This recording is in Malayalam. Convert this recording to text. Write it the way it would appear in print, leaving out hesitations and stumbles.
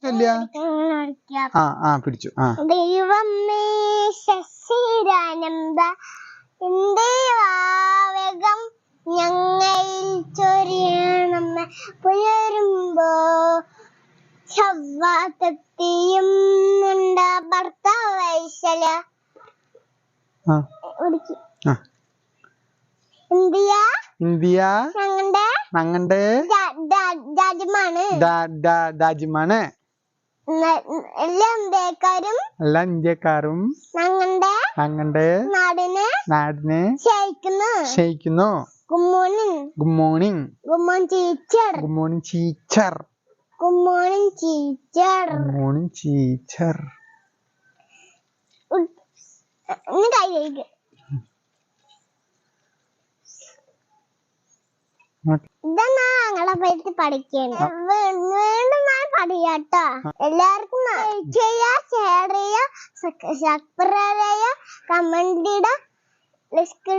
ഇല്ല. പിടിച്ചു. ദൈവമേ ശശിരാനന്ദ വേഗം ഞങ്ങളിൽ ചൊരിയണമെന്ന് പുലരുമ്പോ ചവ്വാത്തെത്തിയും ഭർത്താവൈശല ഇന്ത്യ ഇന്ത്യ ഞങ്ങളുടെ രാജ്യമാണ്. എല്ലാ ഇന്ത്യക്കാരും ഞങ്ങളുടെ നാടിനെ സ്നേഹിക്കുന്നു. Good morning teacher. ഇതാണ് ഞങ്ങളെ പറ്റി പഠിക്കേണ്ടത്. വീണ്ടും ഞാൻ പഠിയാട്ടോ. എല്ലാവർക്കും ചെയ്യാ, ഷെയർ ചെയ്യാ, സബ്സ്ക്രൈബ് ചെയ്യാ, കമന്റ് ഇടാ, ലിസ്റ്റ്